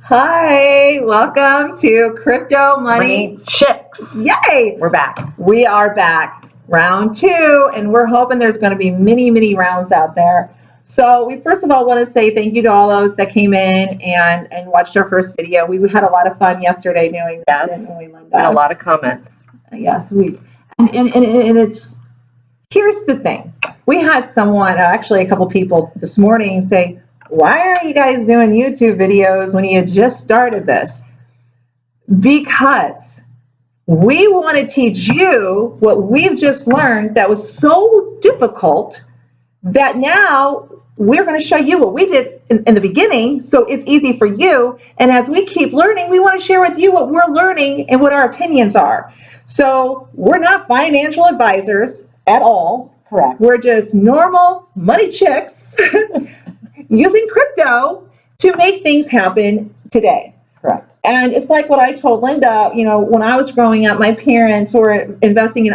Hi, welcome to Crypto Money Chicks. Yay! We're back. We are back. Round 2, and we're hoping there's going to be many rounds out there. So we first of all want to say thank you to all those that came in and watched our first video. We had a lot of fun yesterday doing that. Yes, and a lot of comments. Yes, and it's, here's the thing. We had someone, actually a couple people this morning say, why are you guys doing YouTube videos when you just started this? Because we want to teach you what we've just learned that was so difficult that now we're going to show you what we did in the beginning, so it's easy for you. And as we keep learning, we want to share with you what we're learning and what our opinions are. So we're not financial advisors at all. Correct. We're just normal money chicks using crypto to make things happen today. Correct. And it's like what I told Linda, when I was growing up, my parents were investing in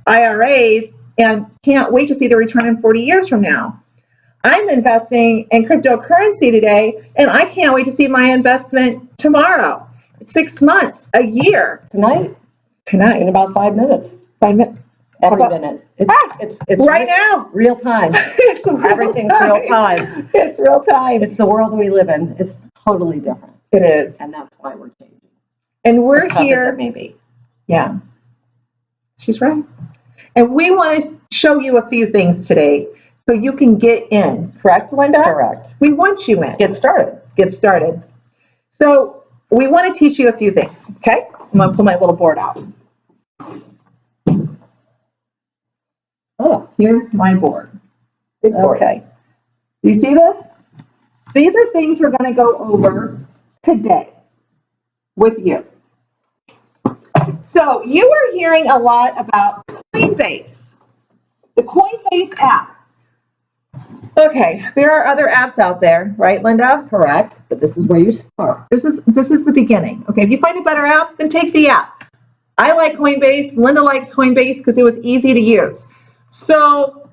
IRAs and can't wait to see the return in 40 years from now. I'm investing in cryptocurrency today, and I can't wait to see my investment tomorrow, 6 months, a year. Tonight, in about 5 minutes. 5 minutes. Every minute. It's right now. Real time. It's Everything's real time. It's real time. It's the world we live in. It's totally different. It is. And that's why we're changing. And we're here. Maybe. Yeah. She's right. And we want to show you a few things today so you can get in. Correct, Linda? Correct. We want you in. Get started. So we want to teach you a few things. Okay? I'm going to pull my little board out. Oh, here's my board. Okay. You see this? These are things we're going to go over today with you. So you are hearing a lot about Coinbase, the Coinbase app. Okay, there are other apps out there, right, Linda? Correct, but this is where you start. This is the beginning. Okay, if you find a better app, then take the app. I like Coinbase. Linda likes Coinbase because it was easy to use. So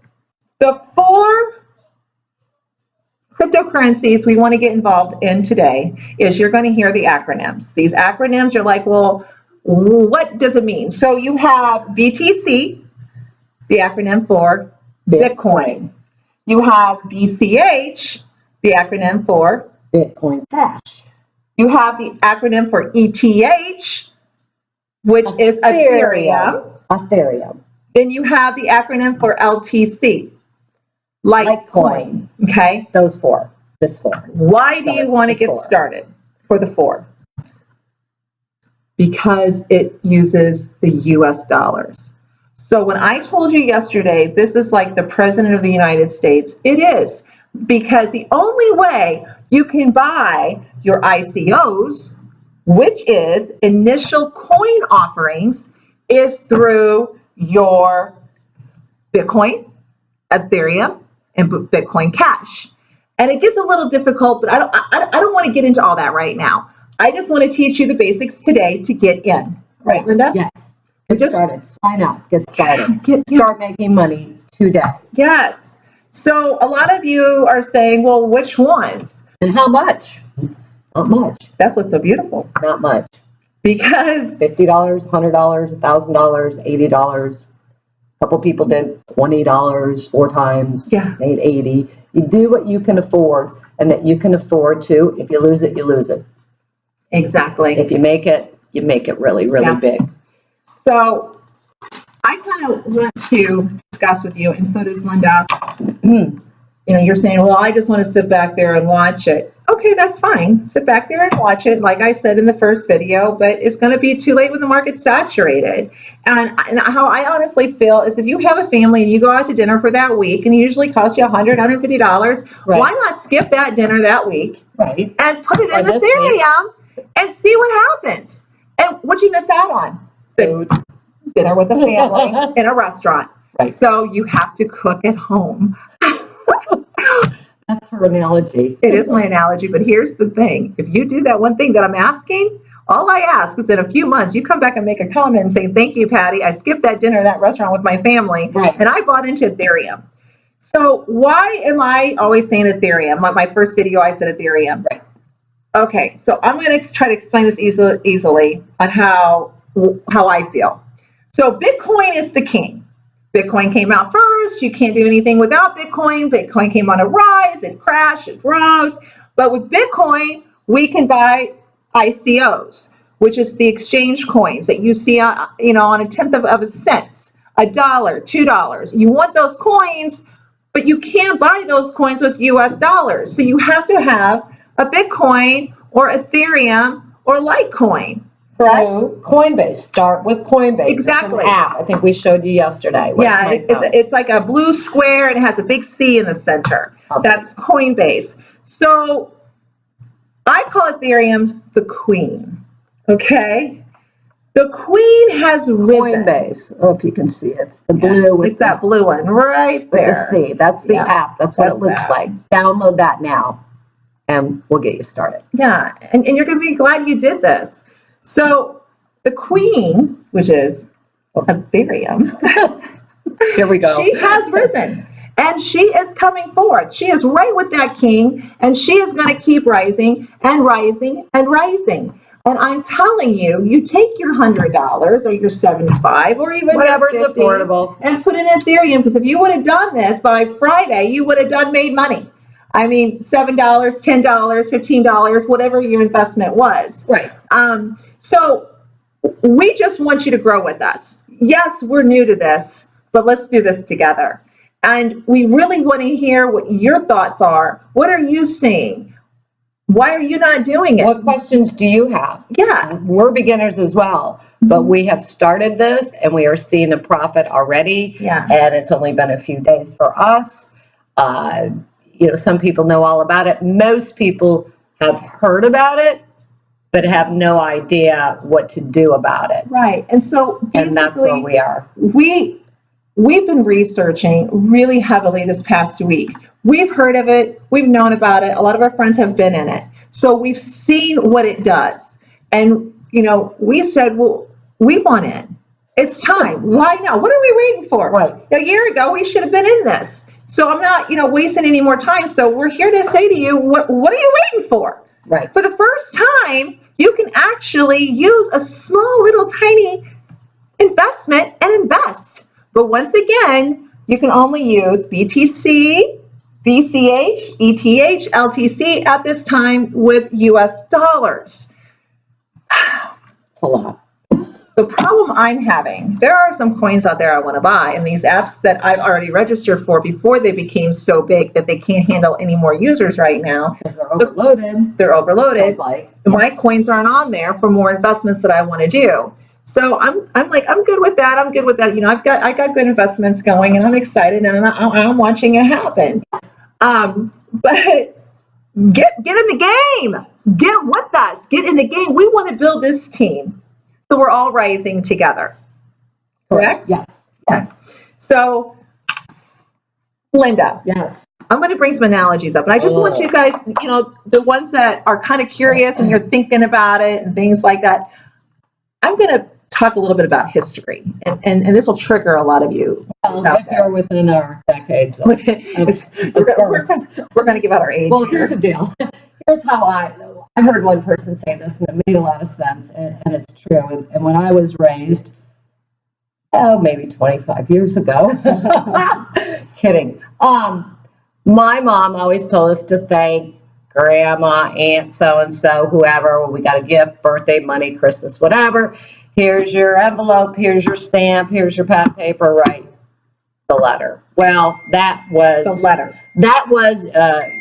the 4 cryptocurrencies we want to get involved in today is you're going to hear the acronyms. These acronyms, you're like, well, what does it mean? So you have BTC, the acronym for Bitcoin. You have BCH, the acronym for Bitcoin Cash. You have the acronym for ETH, which is Ethereum. Then you have the acronym for LTC, Litecoin. Okay? Those 4. This 4. Why do you want to get started for the 4? Because it uses the US dollars. So when I told you yesterday, this is like the President of the United States, it is. Because the only way you can buy your ICOs, which is initial coin offerings, is through your Bitcoin, Ethereum, and Bitcoin Cash. And it gets a little difficult, but I don't want to get into all that right now. I just want to teach you the basics today to get in. Right, Linda? Yes. Get started. Sign up. Get started. Start making money today. Yes. So a lot of you are saying, well, which ones? And how much? Not much. That's what's so beautiful. Not much. Because $50, $100, $1,000, $80. A couple people did $20 4 times. Yeah. Made 80. You do what you can afford, and that you can afford to. If you lose it, you lose it. Exactly. If you make it really big. So I kind of want to discuss with you, and so does Linda. You're saying, well, I just want to sit back there and watch it. Okay, that's fine. Sit back there and watch it, like I said in the first video, but it's going to be too late when the market's saturated. And how I honestly feel is if you have a family and you go out to dinner for that week, and it usually costs you $100, $150, right, why not skip that dinner that week, right, and put it in Ethereum and see what happens? And what you miss out on? Food. Dinner with a family in a restaurant. Right. So you have to cook at home. That's her analogy. It is my analogy, but here's the thing. If you do that one thing that I'm asking, all I ask is in a few months, you come back and make a comment and say, thank you, Patty. I skipped that dinner at that restaurant with my family, right, and I bought into Ethereum. So why am I always saying Ethereum? My first video, I said Ethereum. Right. Okay, so I'm going to try to explain this easily on how I feel. So Bitcoin is the king. Bitcoin came out first. You can't do anything without Bitcoin. Bitcoin came on a rise. It crashed. It rose. But with Bitcoin, we can buy ICOs, which is the exchange coins that you see, on a tenth of a cent, $1, $2. You want those coins, but you can't buy those coins with US dollars. So you have to have a Bitcoin or Ethereum or Litecoin. Correct? So Coinbase. Start with Coinbase. Exactly. It's an app. I think we showed you yesterday. Yeah, it's like a blue square and it has a big C in the center. Okay. That's Coinbase. So I call Ethereum the queen. Okay? The queen has risen. Coinbase. Oh, if you can see it. It's the blue. It's that blue one right there. With the C. That's the app. That's what it looks like. Download that now and we'll get you started. Yeah, and you're going to be glad you did this. So the queen, which is Ethereum, here we go. She has risen and she is coming forth. She is right with that king and she is going to keep rising and rising and rising. And I'm telling you, you take your $100 or your $75 or even whatever's $50 affordable and put it in Ethereum, because if you would have done this by Friday, you would have made money. I mean, $7, $10, $15, whatever your investment was. Right. So we just want you to grow with us. Yes, we're new to this, but let's do this together. And we really want to hear what your thoughts are. What are you seeing? Why are you not doing it? What questions do you have? Yeah. We're beginners as well, but we have started this and we are seeing a profit already. Yeah. And it's only been a few days for us. Some people know all about it. Most people have heard about it, but have no idea what to do about it. Right. And so and that's where we are. We've been researching really heavily this past week. We've heard of it. We've known about it. A lot of our friends have been in it. So we've seen what it does. And, we said, well, we want in. It's time. Why now? What are we waiting for? Right. A year ago, we should have been in this. So I'm not, wasting any more time. So we're here to say to you, what are you waiting for? Right. For the first time, you can actually use a small little tiny investment and invest. But once again, you can only use BTC, BCH, ETH, LTC at this time with US dollars. A lot. The problem I'm having, there are some coins out there I want to buy, and these apps that I've already registered for before they became so big that they can't handle any more users right now. Because they're overloaded. They're overloaded. Sounds like. My coins aren't on there for more investments that I want to do. So I'm good with that. I'm good with that. I got good investments going, and I'm excited, and I'm watching it happen. But get in the game. Get with us. Get in the game. We want to build this team. So we're all rising together. Correct? Yes. So, Linda. Yes. I'm going to bring some analogies up. And I just want you guys, the ones that are kind of curious and you're thinking about it and things like that. I'm going to talk a little bit about history. And this will trigger a lot of you. We're within our decades. We're going to give out our age. Well, here's the deal. Here's how I heard one person say this, and it made a lot of sense, and it's true. And when I was raised, maybe 25 years ago, kidding. My mom always told us to thank grandma, aunt, so-and-so, whoever. We got a gift, birthday, money, Christmas, whatever. Here's your envelope, here's your stamp, here's your pad paper, write the letter. Well, that was the letter. That was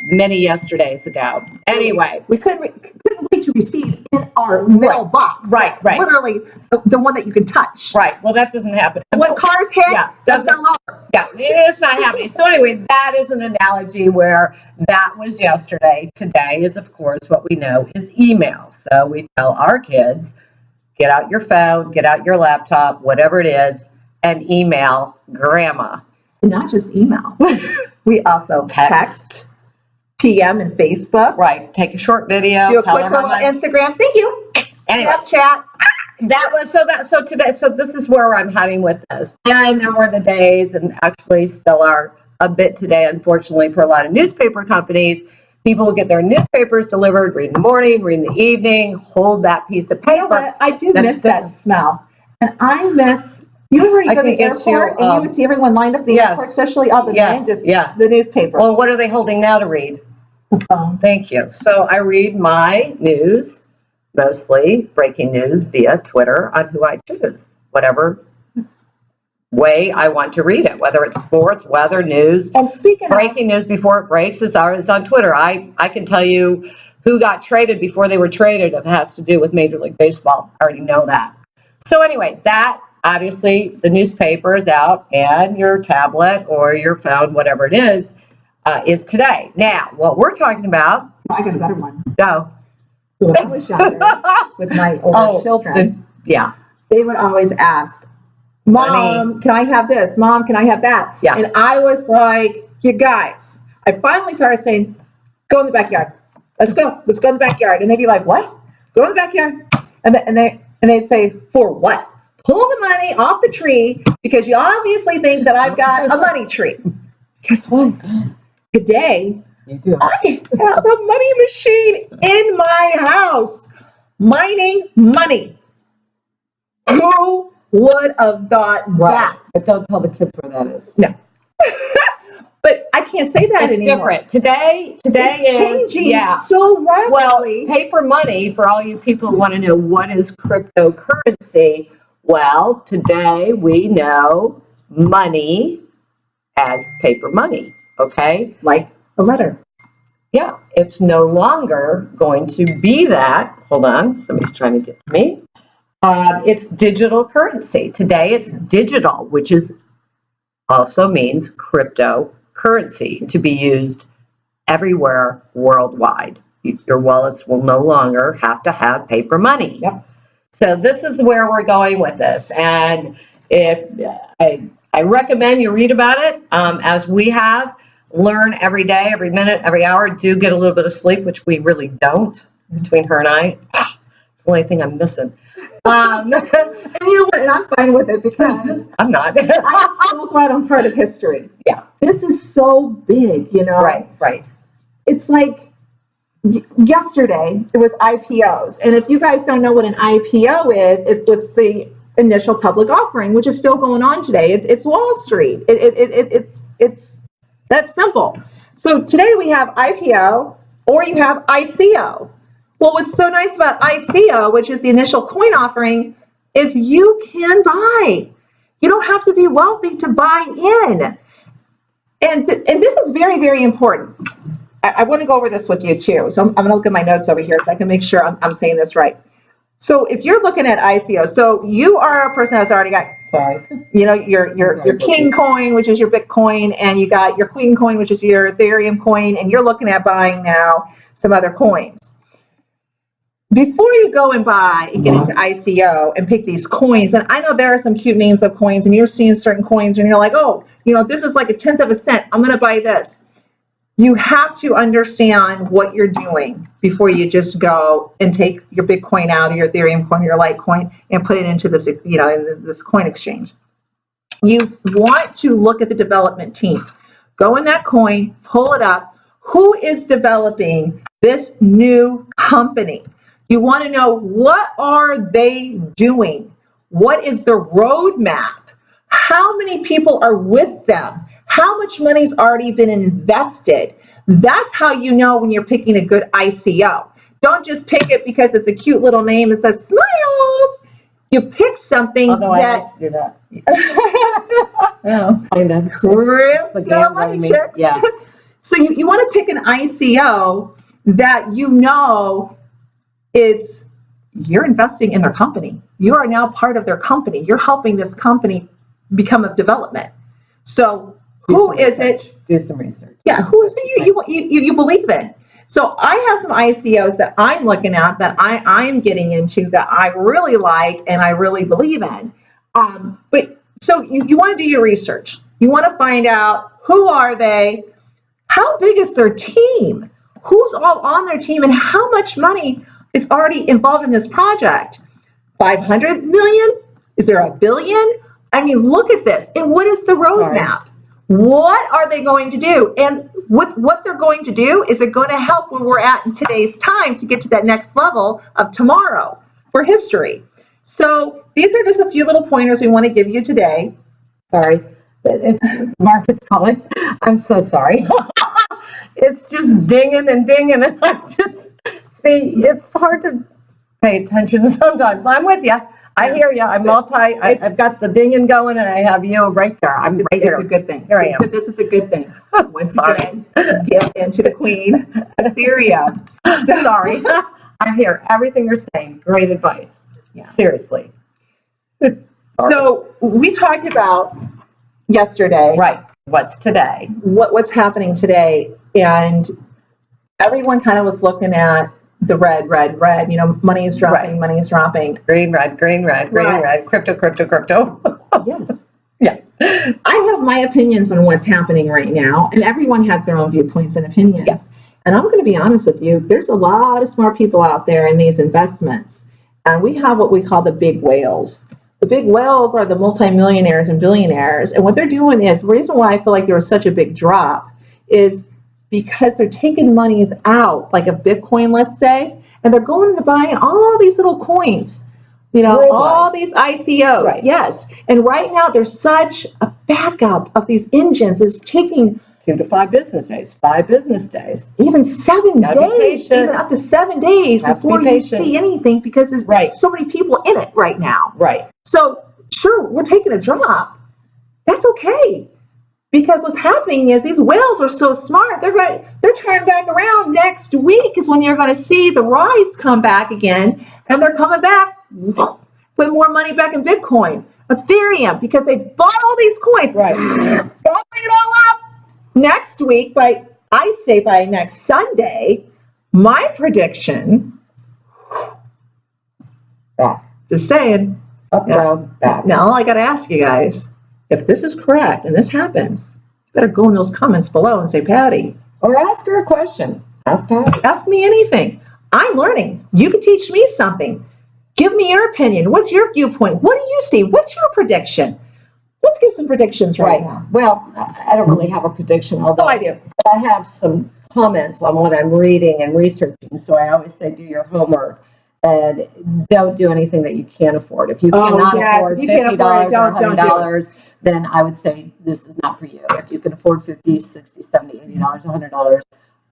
many yesterdays ago. Anyway, we couldn't wait to receive in our mailbox. Right. Literally, the one that you can touch. Right. Well, that doesn't happen. When cars hit, that's not over. Yeah, it's not happening. So anyway, that is an analogy where that was yesterday. Today is, of course, what we know is email. So we tell our kids, get out your phone, get out your laptop, whatever it is, and email grandma. And not just email. We also text, PM, and Facebook. Right. Take a short video. Do a quick little Instagram. Thank you. Anyway, Snapchat. That was so today. So this is where I'm heading with this. And there were the days, and actually still are a bit today, unfortunately, for a lot of newspaper companies. People will get their newspapers delivered, read in the morning, read in the evening, hold that piece of You know paper. what? I do That's miss that smell. And I miss, you ever I go to can the get you, airport and you would see everyone lined up at the yes. airport, especially all the men, just Yeah. the newspaper. Well, what are they holding now to read? Thank you. So I read my news, mostly breaking news via Twitter on who I choose, whatever way I want to read it, whether it's sports, weather, news. And speaking breaking news before it breaks is on Twitter. I can tell you who got traded before they were traded if it has to do with Major League Baseball. I already know that. So anyway, that obviously the newspaper is out and your tablet or your phone, whatever it is today. Now, what we're talking about. I got a better one. Go. So when I was younger with my older children, they would always ask, Mom, can I have this? Mom, can I have that? Yeah. And I was like, you guys, I finally started saying, go in the backyard. Let's go in the backyard. And they'd be like, what? Go in the backyard. And they'd say, for what? Pull the money off the tree because you obviously think that I've got a money tree. Guess what? Today, I have a money machine in my house mining money. Who would have thought that? But don't tell the kids where that is. No. But I can't say that it's anymore. Different. Today it's is changing so rapidly. Well, paper money, for all you people who want to know what is cryptocurrency, well, today we know money as paper money, okay? Like a letter. Yeah, it's no longer going to be that. Hold on, somebody's trying to get to me. It's digital currency. Today it's digital, which is also means cryptocurrency to be used everywhere worldwide. Your wallets will no longer have to have paper money. Yep. So this is where we're going with this. And if I recommend you read about it, as we have, learn every day, every minute, every hour, do get a little bit of sleep, which we really don't between her and I. It's the only thing I'm missing. And you know what? And I'm fine with it because I'm not. I'm so glad I'm part of history. Yeah. This is so big, you know. Right. It's like yesterday it was IPOs, and if you guys don't know what an IPO is, it was the initial public offering, which is still going on today. It's Wall Street. It's that simple. So today we have IPO or you have ICO. Well, what's so nice about ICO, which is the initial coin offering, is you can buy. You don't have to be wealthy to buy in. And this is very, very important. I want to go over this with you too. So I'm going to look at my notes over here so I can make sure I'm saying this right. So if you're looking at ICO, so you are a person that's already got, you know, your King coin, which is your Bitcoin, and you got your Queen coin, which is your Ethereum coin, and you're looking at buying now some other coins. Before you go and buy and get into ICO and pick these coins, and I know there are some cute names of coins, and you're seeing certain coins, and you're like, oh, you know, this is like 1/10 of a cent. I'm going to buy this. You have to understand what you're doing before you just go and take your Bitcoin out, or your Ethereum coin, or your Litecoin, and put it into this, you know, in this coin exchange. You want to look at the development team. Go in that coin, pull it up. Who is developing this new company? You want to know, what are they doing? What is the roadmap? How many people are with them? How much money's already been invested? That's how you know when you're picking a good ICO. Don't just pick it because it's a cute little name that says smiles. You pick something Although I like to do that. Oh, I know. Crypto chicks. Yeah. So you want to pick an ICO that you know you're investing in their company. You are now part of their company. You're helping this company become a development. So who is it? Do some research. Yeah, who is it you believe in? So I have some ICOs that I'm looking at that I'm getting into that I really like and I really believe in. But so you want to do your research. You want to find out, who are they? How big is their team? Who's all on their team, and how much money is already involved in this project? 500 million? Is there $1 billion? I mean, look at this. And what is the roadmap? What are they going to do? And what they're going to do, is it going to help where we're at in today's time to get to that next level of tomorrow for history? So these are just a few little pointers we want to give you today. Sorry, it's Marcus calling. I'm so sorry. It's just dinging and dinging, and I just see it's hard to pay attention sometimes. I'm with you. I hear you. I'm I've got the dinging going, and I have you right there. I'm right here. It's a good thing. Here I am. This is a good thing. Once again, get into the Queen Ethereum. So, sorry. I hear everything you're saying. Great advice. Yeah. Seriously. So we talked about yesterday. Right. What's today? What's happening today, and everyone kind of was looking at the red. Money is dropping, right. Money is dropping. Green, red, right. Crypto. Yes. Yeah. I have my opinions on what's happening right now, and everyone has their own viewpoints and opinions. Yes. And I'm going to be honest with you, there's a lot of smart people out there in these investments, and we have what we call the big whales. The big whales are the multimillionaires and billionaires, and what they're doing is, the reason why I feel like there was such a big drop is because they're taking monies out, like a Bitcoin, let's say, and they're going to buying all these little coins, all these ICOs. Right. Yes. And right now there's such a backup of these engines. It's taking 2 to 5 business days, 5 business days, even 7 days, even up to 7 days before you see anything, because there's so many people in it right now. Right. So sure, we're taking a drop. That's okay. Because what's happening is these whales are so smart, they're turning back around next week is when you're going to see the rise come back again, and they're coming back, put more money back in Bitcoin, Ethereum, because they bought all these coins. Right. Doubling it all up. Next week, by next Sunday, my prediction, just saying, up, down, back. Now I got to ask you guys, if this is correct and this happens, you better go in those comments below and say, Patty. Or ask her a question. Ask Patty. Ask me anything. I'm learning. You can teach me something. Give me your opinion. What's your viewpoint? What do you see? What's your prediction? Let's give some predictions right now. Well, I don't really have a prediction, although I do. But I have some comments on what I'm reading and researching. So I always say do your homework. And don't do anything that you can't afford. If you cannot afford $50 or $100, then I would say this is not for you. If you can afford $50, $60, $70, $80, $100,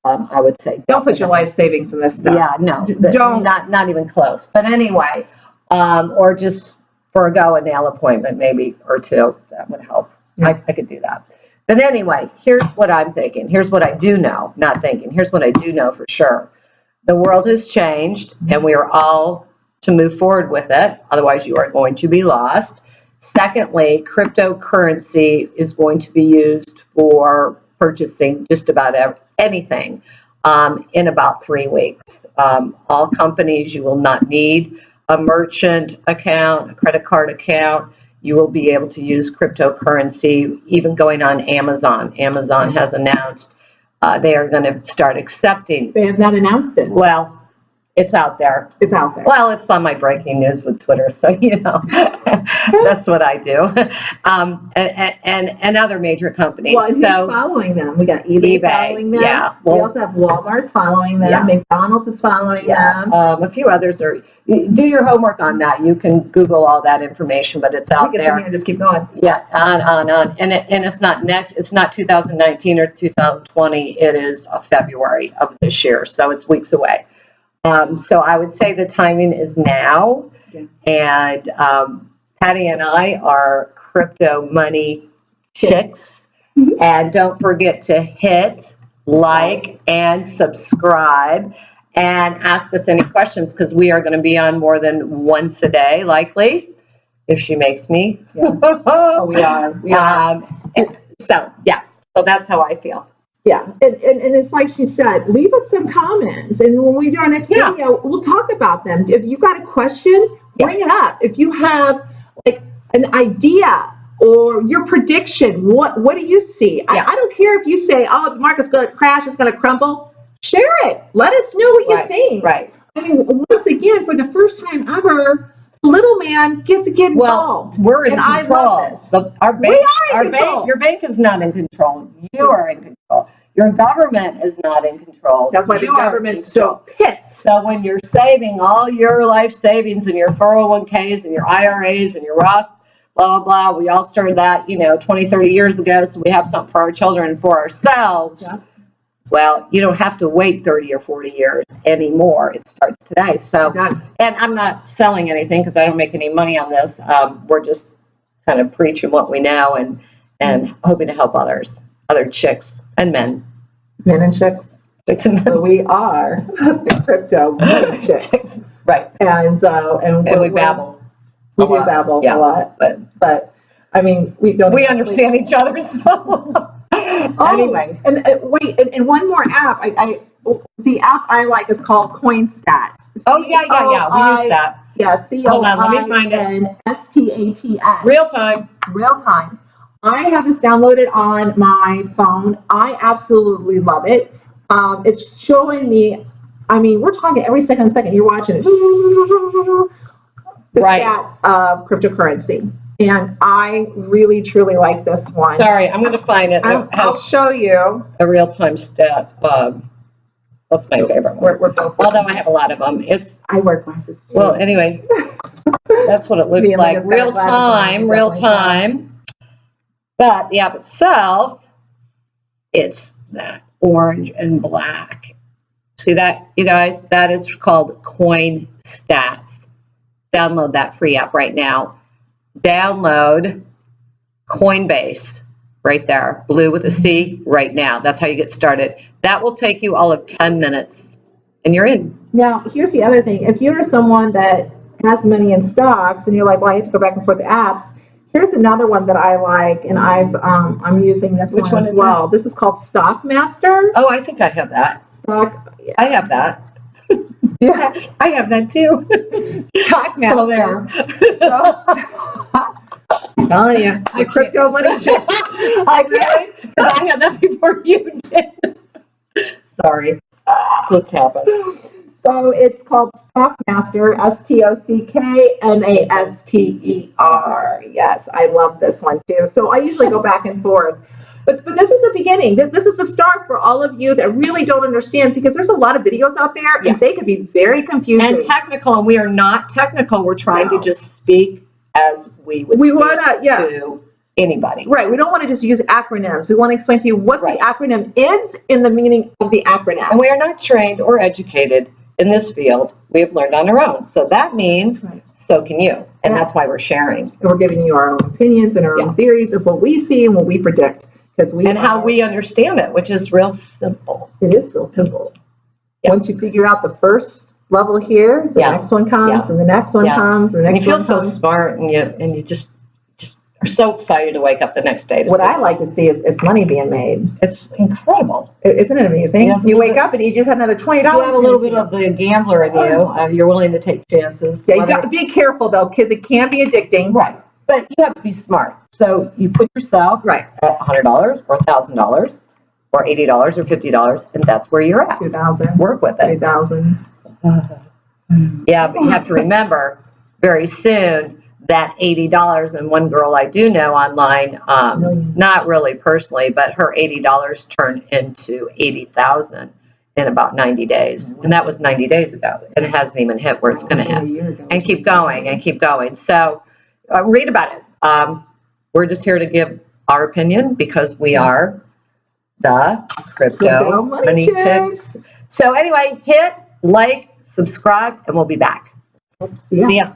I would say don't put your life savings in this stuff. Yeah, no, don't. Not even close. But anyway, or just forego a nail appointment maybe or two. That would help. Yeah. I could do that. But anyway, here's what I'm thinking. Here's what I do know. Not thinking. Here's what I do know for sure. The world has changed, and we are all to move forward with it. Otherwise, you are going to be lost. Secondly, cryptocurrency is going to be used for purchasing just about anything in about 3 weeks. All companies, you will not need a merchant account, a credit card account. You will be able to use cryptocurrency, even going on Amazon. Amazon has announced they are going to start accepting. They have not announced it. Well, it's out there. It's out there. Well, it's on my breaking news with Twitter, so that's what I do. And other major companies. Well, and who's following them? We got eBay following them. Yeah. Well, we also have Walmart's following them. Yeah. McDonald's is following them. A few others are. Do your homework on that. You can Google all that information, but it's out there. Here, just keep going. Yeah, on. And it's not next. It's not 2019 or 2020. It is February of this year, so it's weeks away. So I would say the timing is now, and Patty and I are crypto money chicks, and don't forget to hit like and subscribe, and ask us any questions, because we are going to be on more than once a day, likely, if she makes me. Yes. Oh, we are. So that's how I feel. Yeah, and it's like she said, leave us some comments, and when we do our next video, we'll talk about them. If you got a question, bring it up. If you have like an idea or your prediction, what do you see? I don't care if you say, oh, the market's going to crash, it's going to crumble. Share it. Let us know what you think. Right. I mean, once again, for the first time ever, little man gets to get involved. Well, we're in and control. I love this. Our bank, We are in control. Your bank is not in control. You are in control. Your government is not in control. That's why the government's so pissed. So when you're saving all your life savings and your 401ks and your IRAs and your Roth, blah, blah, blah, we all started that, 20, 30 years ago, so we have something for our children and for ourselves. Yeah. Well, you don't have to wait 30 or 40 years anymore. It starts today. So, and I'm not selling anything because I don't make any money on this. We're just kind of preaching what we know and hoping to help others, other chicks and men. Men and chicks. Chicks and men. So we are the crypto money chicks. Right. And we babble. We do babble a lot. But I mean, we understand each other so. Anyway, and one more app. The app I like is called CoinStats. Oh yeah, we use that. Yeah, Hold on, let me find it. CoinStats. Real time. I have this downloaded on my phone. I absolutely love it. It's showing me. I mean, we're talking every second. You're watching it. The stats of cryptocurrency. And I really, truly like this one. Sorry, I'm going to find it. I'll show you. A real-time stat. What's my favorite one? We're both. Although I have a lot of them. I wear glasses too. Well, anyway, that's what it looks like. Real time. But the app itself, it's that orange and black. See that, you guys? That is called CoinStats. Download that free app right now. Download Coinbase right there, blue with a C right now. That's how you get started. That will take you all of 10 minutes and you're in. Now, here's the other thing. If you're someone that has money in stocks and you're like, well, I have to go back and forth the apps, here's another one that I like, and I'm using this one as well. This is called StockMaster. Oh, I think I have that. I have that. Yeah, I have that too. Still there. I'm telling you, the crypto money chicks. I had that before you did. Sorry, just happened. So it's called StockMaster, StockMaster. Yes, I love this one too. So I usually go back and forth. But this is a beginning. This is a start for all of you that really don't understand, because there's a lot of videos out there and they can be very confusing. And technical, and we are not technical. We're trying to just speak as we would to anybody. Right. We don't want to just use acronyms. We want to explain to you what the acronym is and the meaning of the acronym. And we are not trained or educated in this field. We have learned on our own. So that means so can you. And that's why we're sharing. And we're giving you our own opinions and our own theories of what we see and what we predict. How we understand it, which is real simple. It is real simple. Once you figure out the first level here, the next one comes, and the next one comes, and the next one comes. You feel so smart, and you just are so excited to wake up the next day. What I like to see is money being made. It's incredible. Isn't it amazing? Yes, you wake up and you just have another $20. You have a little bit of the gambler in you. You're willing to take chances. Yeah, you got to be careful though, because it can be addicting. Right. But you have to be smart. So you put yourself at $100 or $1,000 or $80 or $50, and that's where you're at. $2,000. Work with it. $3,000. Yeah, but you have to remember very soon that $80, and one girl I do know online, not really personally, but her $80 turned into $80,000 in about 90 days. And that was 90 days ago. And it hasn't even hit where it's going to hit. And keep going and keep going. So read about it. We're just here to give our opinion because we are the crypto money chicks. So anyway, hit like, subscribe, and we'll be back. See ya. See ya.